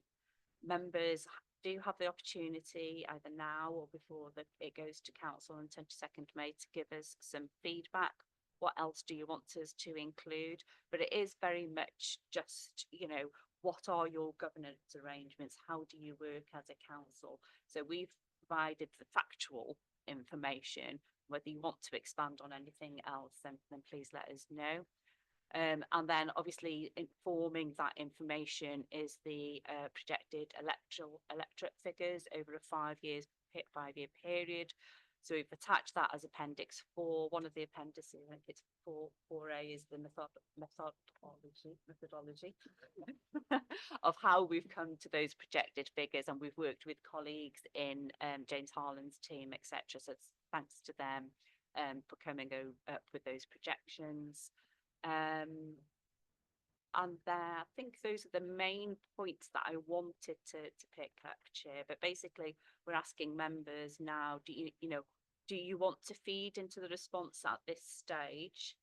Members do have the opportunity either now or before it goes to council on 22nd May to give us some feedback. What else do you want us to include? But it is very much just, you know, what are your governance arrangements? How do you work as a council? So we've provided the factual information. Whether you want to expand on anything else, then please let us know. And then obviously informing that information is the projected electorate figures over a 5-year period. So we've attached that as Appendix 4. One of the appendices, I think it's 4A, is the methodology of how we've come to those projected figures, and we've worked with colleagues in James Harlan's team, etc. So it's thanks to them for coming up with those projections. And I think those are the main points that I wanted to pick up, Chair. But basically, we're asking members now, do you want to feed into the response at this stage?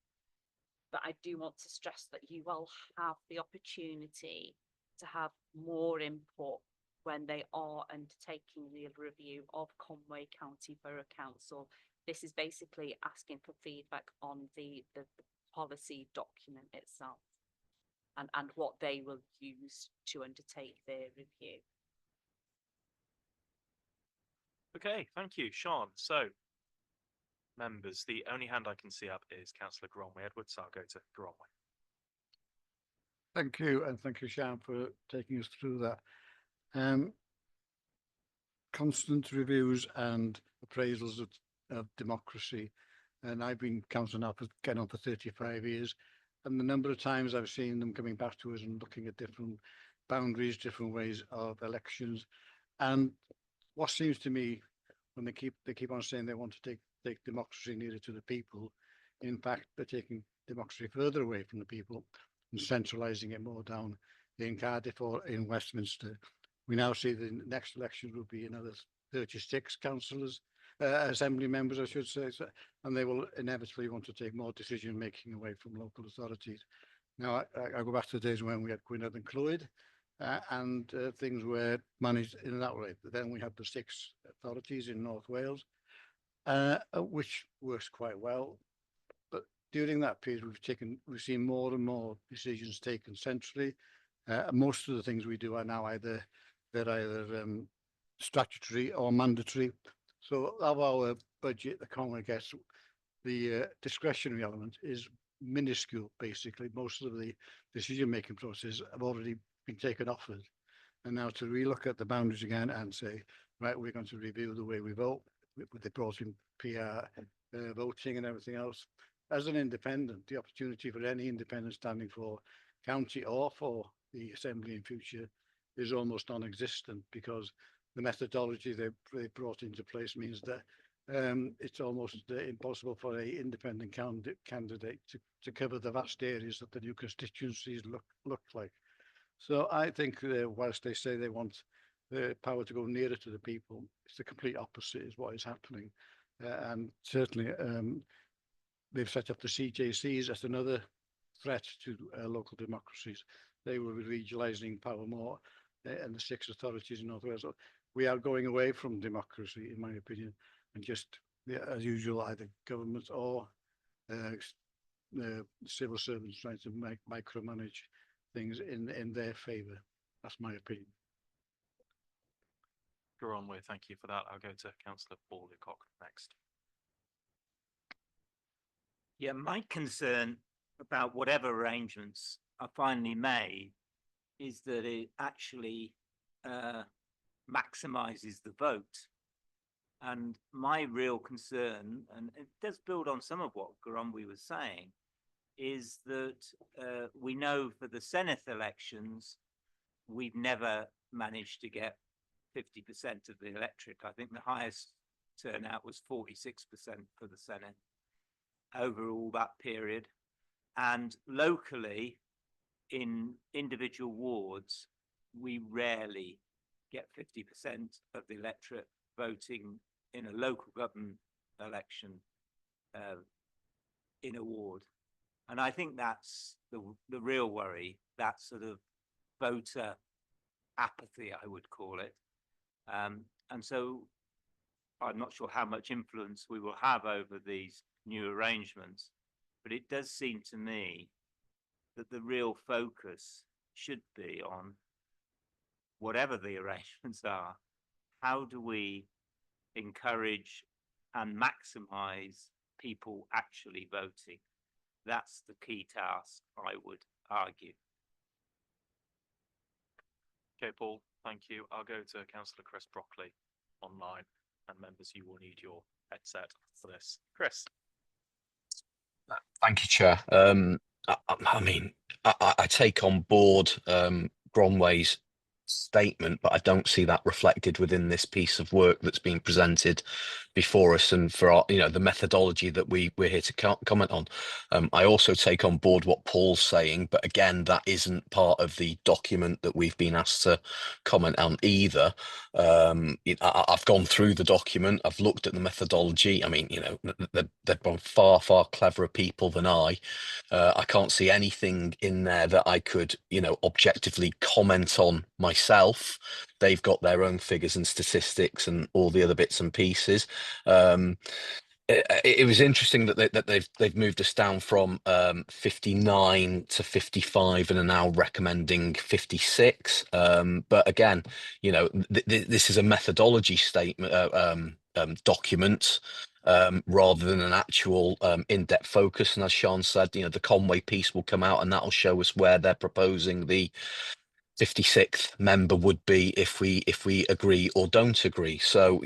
But I do want to stress that you will have the opportunity to have more input when they are undertaking the review of Conway County Borough Council. This is basically asking for feedback on the policy document itself and what they will use to undertake their review. Okay, thank you, Sean. So, members, the only hand I can see up is Councillor Gronwy Edwards, so I'll go to Gronwy. Thank you, and thank you, Sean, for taking us through that. Constant reviews and appraisals of democracy, and I've been council now for getting on for 35 years, and the number of times I've seen them coming back to us and looking at different boundaries, different ways of elections. And what seems to me, when they keep on saying they want to take democracy nearer to the people, in fact they're taking democracy further away from the people and centralising it more down in Cardiff or in Westminster. We now see the next election will be another 36 councillors, assembly members, I should say, and they will inevitably want to take more decision making away from local authorities. Now, I go back to the days when we had Gwynedd and Clwyd, and things were managed in that way. But then we had the 6 authorities in North Wales, which works quite well. But during that period, we've seen more and more decisions taken centrally. Most of the things we do are now either statutory or mandatory. So of our budget, the Conway gets, the discretionary element is minuscule, basically. Most of the decision-making process have already been taken off it. And now to relook at the boundaries again and say, right, we're going to review the way we vote. They brought in PR voting and everything else. As an independent, the opportunity for any independent standing for county or for the assembly in future is almost non-existent, because the methodology they brought into place means that it's almost impossible for an independent candidate to cover the vast areas that the new constituencies look like. So I think whilst they say they want the power to go nearer to the people, it's the complete opposite is what is happening. And certainly they've set up the CJCs as another threat to local democracies. They will be regionalising power more, and the 6 authorities in North Wales. So we are going away from democracy, in my opinion, and just, as usual, either government or civil servants trying to micromanage things in their favour. That's my opinion. Gronwy, thank you for that. I'll go to Councillor Paul Leacock next. Yeah, my concern about whatever arrangements are finally made is that it actually maximizes the vote. And my real concern, and it does build on some of what Gronwy was saying, is that we know for the Senate elections, we've never managed to get 50% of the electorate. I think the highest turnout was 46% for the Senate over all that period. And locally, in individual wards, we rarely get 50% of the electorate voting in a local government election in a ward. And I think that's the real worry, that sort of voter apathy, I would call it. And so I'm not sure how much influence we will have over these new arrangements, but it does seem to me that the real focus should be on, whatever the arrangements are, how do we encourage and maximize people actually voting? That's the key task, I would argue. Okay, Paul, thank you. I'll go to Councillor Chris Brockley online, and members, you will need your headset for this. Chris. Thank you, Chair. I mean, I take on board Gronwy's statement, but I don't see that reflected within this piece of work that's being presented before us, and for our, the methodology that we're here to comment on. I also take on board what Paul's saying, but again, that isn't part of the document that we've been asked to comment on either. I've gone through the document, I've looked at the methodology. I mean, they're far cleverer people than I. I can't see anything in there that I could, objectively comment on myself. They've got their own figures and statistics and all the other bits and pieces. It was interesting that they've moved us down from 59 to 55 and are now recommending 56. But again, this is a methodology statement document rather than an actual in-depth focus. And as Sean said, the Conway piece will come out and that'll show us where they're proposing the 56th member would be if we agree or don't agree. So,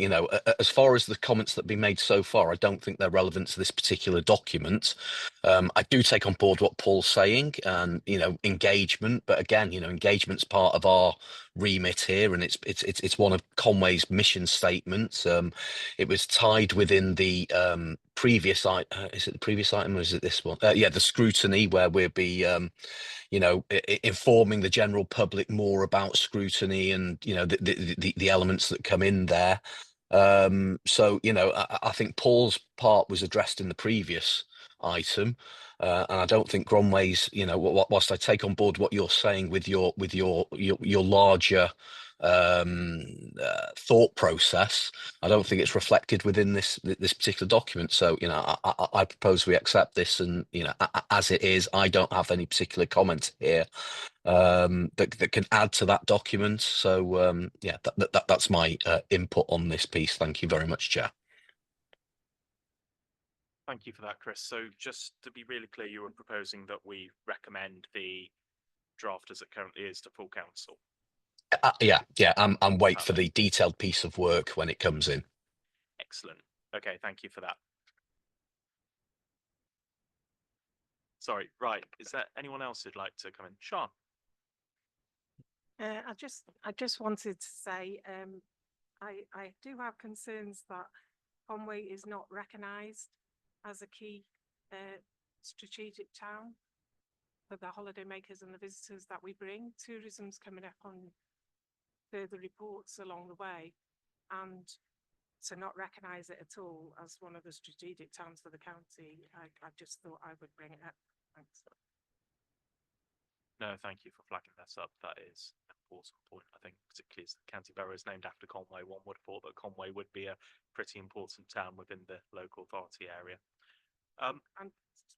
as far as the comments that have been made so far, I don't think they're relevant to this particular document. I do take on board what Paul's saying and, engagement, but again, engagement's part of our remit here, and it's one of Conway's mission statements. It was tied within the previous item. Is it the previous item or is it this one? Yeah, the scrutiny, where we'll be informing the general public more about scrutiny and the elements that come in there. So I think Paul's part was addressed in the previous item, and I don't think Gronwy's, whilst I take on board what you're saying with your larger thought process, I don't think it's reflected within this particular document. So I propose we accept this, and as it is, I don't have any particular comment here that can add to that document. So yeah, that's my input on this piece. Thank you very much, Chair. Thank you for that, Chris. So just to be really clear, you were proposing that we recommend the draft as it currently is to full council. Yeah, and wait for the detailed piece of work when it comes in. Excellent. Okay, thank you for that. Sorry, right. Is there anyone else who'd like to come in? Sean. I just wanted to say I do have concerns that Conway is not recognised as a key strategic town for the holidaymakers and the visitors that we bring. Tourism's coming up on further reports along the way, and to not recognise it at all as one of the strategic towns for the county, I just thought I would bring it up. Thanks. No, thank you for flagging this up. That is an important point. I think particularly as the county borough is named after Conway, one would have thought that Conway would be a pretty important town within the local authority area. And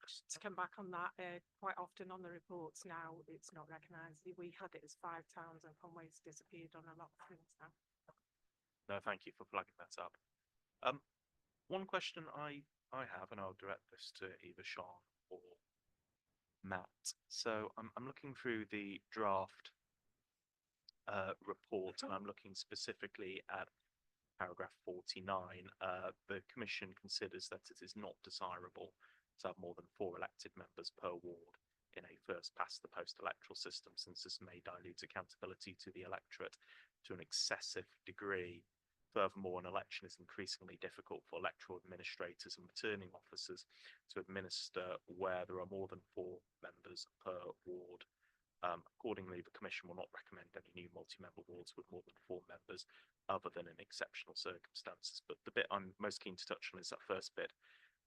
to come back on that, quite often on the reports now, it's not recognised. We had it as 5 towns and Conway's disappeared on a lot of things now. No, thank you for flagging that up. One question I have, and I'll direct this to either Sean or Matt. So I'm looking through the draft report, and I'm looking specifically at paragraph 49. The Commission considers that it is not desirable to have more than 4 elected members per ward in a first past the post electoral system, since this may dilute accountability to the electorate to an excessive degree. Furthermore, an election is increasingly difficult for electoral administrators and returning officers to administer where there are more than 4 members per ward. Accordingly, the Commission will not recommend any new multi-member wards with more than 4 members other than in exceptional circumstances. But the bit I'm most keen to touch on is that first bit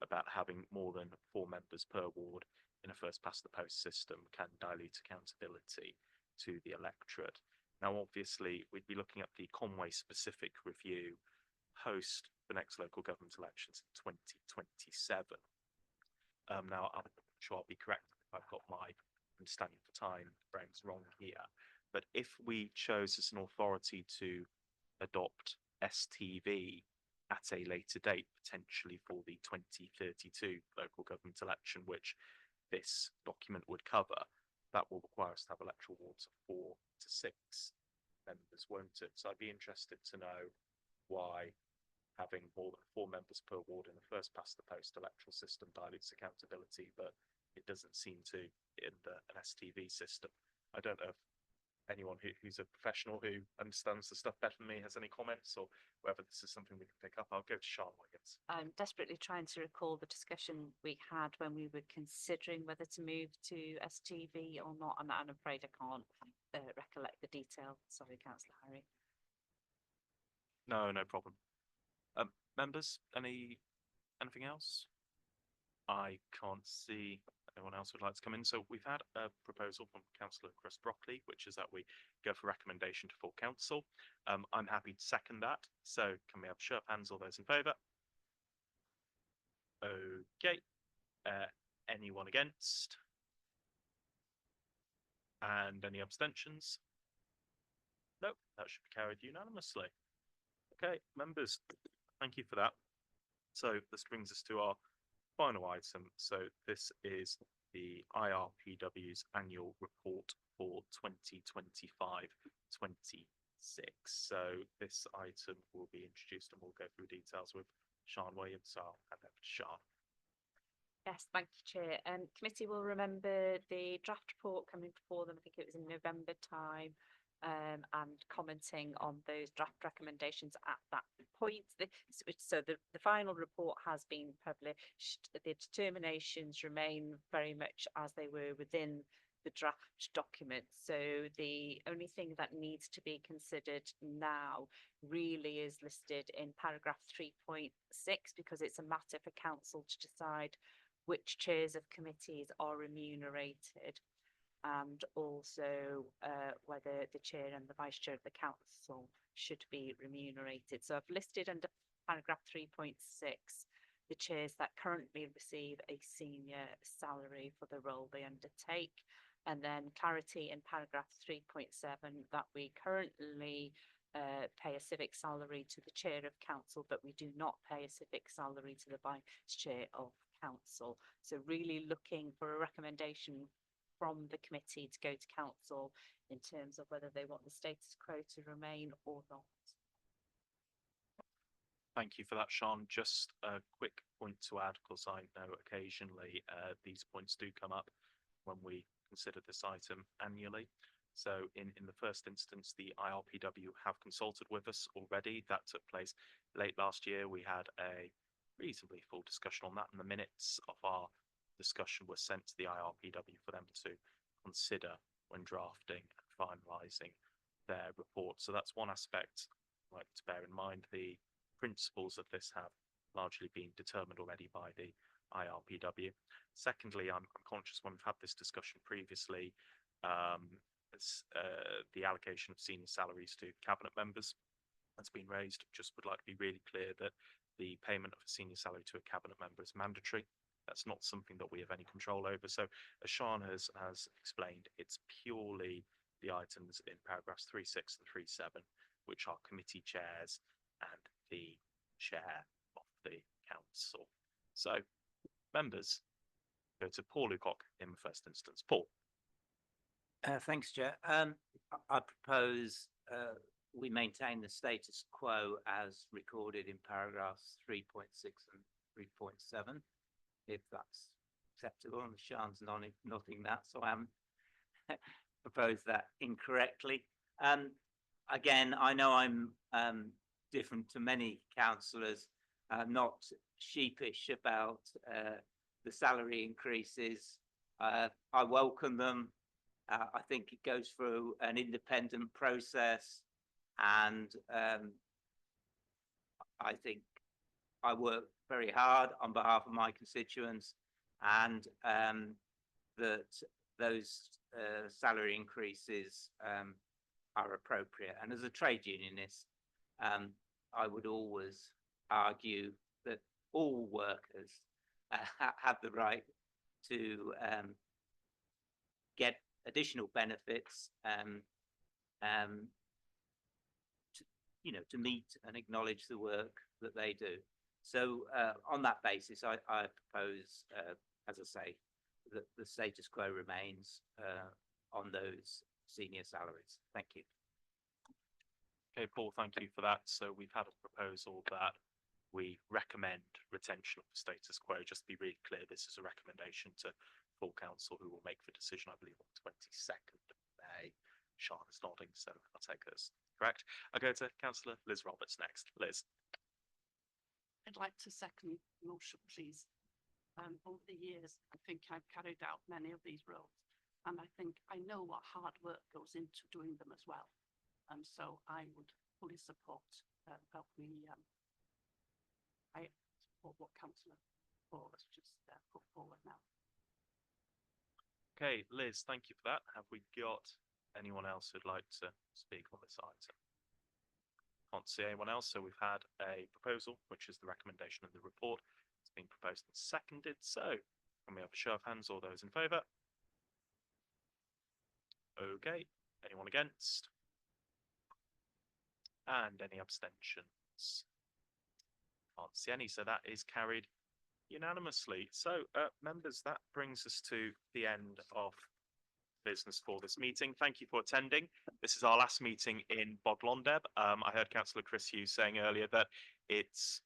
about having more than 4 members per ward in a first past the post system can dilute accountability to the electorate. Now, obviously, we'd be looking at the Conway specific review post the next local government elections in 2027. Now, I'm sure I'll be correct if I've got my understanding of the time frames wrong here, but if we chose as an authority to adopt STV at a later date, potentially for the 2032 local government election, which this document would cover, that will require us to have electoral wards of 4 to 6 members, won't it? So I'd be interested to know why having more than 4 members per ward in the first past the post electoral system dilutes accountability, but it doesn't seem to in an STV system. I don't know if anyone who's a professional who understands the stuff better than me has any comments, or whether this is something we can pick up. I'll go to Sean Wiggins. I'm desperately trying to recall the discussion we had when we were considering whether to move to STV or not, and I'm afraid I can't recollect the detail. Sorry, Councillor Harry. No problem. Members, anything else? I can't see anyone else would like to come in. So we've had a proposal from Councillor Chris Brockley, which is that we go for recommendation to full council. I'm happy to second that. So can we have a show of hands, all those in favour? Okay. Anyone against? And any abstentions? No, that should be carried unanimously. Okay, members, thank you for that. So this brings us to our final item. So this is the IRPW's annual report for 2025-26. So this item will be introduced and we'll go through details with Sean Williams. So I'll hand over to Sean. Yes, thank you, Chair. Committee will remember the draft report coming before them. I think it was in November time. And commenting on those draft recommendations at that point. So the final report has been published. The determinations remain very much as they were within the draft document. So the only thing that needs to be considered now really is listed in paragraph 3.6, because it's a matter for council to decide which chairs of committees are remunerated, and also whether the chair and the vice chair of the council should be remunerated. So I've listed under paragraph 3.6 the chairs that currently receive a senior salary for the role they undertake, and then clarity in paragraph 3.7 that we currently pay a civic salary to the chair of council, but we do not pay a civic salary to the vice chair of council. So really looking for a recommendation from the committee to go to council in terms of whether they want the status quo to remain or not. Thank you for that, Sean. Just a quick point to add, because I know occasionally these points do come up when we consider this item annually. So in the first instance, the IRPW have consulted with us already. That took place late last year. We had a reasonably full discussion on that, and the minutes of our discussion were sent to the IRPW for them to consider when drafting and finalising their report. So that's one aspect I'd like to bear in mind. The principles of this have largely been determined already by the IRPW. Secondly, I'm conscious when we've had this discussion previously, the allocation of senior salaries to cabinet members has been raised. Just would like to be really clear that the payment of a senior salary to a cabinet member is mandatory That's not something that we have any control over. So as Sean has explained, it's purely the items in paragraphs 3.6 and 3.7, which are committee chairs and the chair of the council. So members, go to Paul Lucock in the first instance. Paul. Thanks, Chair. I propose we maintain the status quo as recorded in paragraphs 3.6 and 3.7, if that's acceptable. And Sean's nodding that, so I haven't proposed that incorrectly. Again, I know I'm different to many councillors. I'm not sheepish about the salary increases. I welcome them. I think it goes through an independent process, and I think I work very hard on behalf of my constituents, and that those salary increases are appropriate. And as a trade unionist, I would always argue that all workers have the right to get additional benefits to meet and acknowledge the work that they do. So on that basis, I propose, as I say, that the status quo remains on those senior salaries. Thank you. Okay, Paul, thank you for that. So we've had a proposal that we recommend retention of the status quo. Just to be really clear, this is a recommendation to full council, who will make the decision, I believe, on 22nd of May. Sean is nodding, so I'll take this. Correct. I'll go to Councillor Liz Roberts next. Liz. I'd like to second motion, please. Over the years, I think I've carried out many of these roles, and I think I know what hard work goes into doing them as well. And so I would fully support I support what Councillor Paul has just put forward now. Okay, Liz, thank you for that. Have we got anyone else who'd like to speak on this item? Can't see anyone else, so we've had a proposal, which is the recommendation of the report. It's been proposed and seconded. So can we have a show of hands, all those in favour? Okay, anyone against? And any abstentions? Can't see any, so that is carried unanimously. So members, that brings us to the end of business for this meeting. Thank you for attending. This is our last meeting in Bodlondeb. I heard Councillor Chris Hughes saying earlier that it's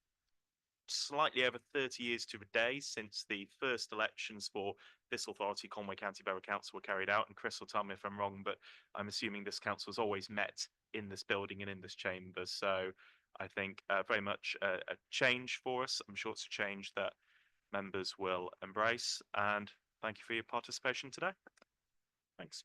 slightly over 30 years to the day since the first elections for this authority, Conway County Borough Council, were carried out. And Chris will tell me if I'm wrong, but I'm assuming this council has always met in this building and in this chamber. So I think very much a change for us. I'm sure it's a change that members will embrace. And thank you for your participation today. Thanks.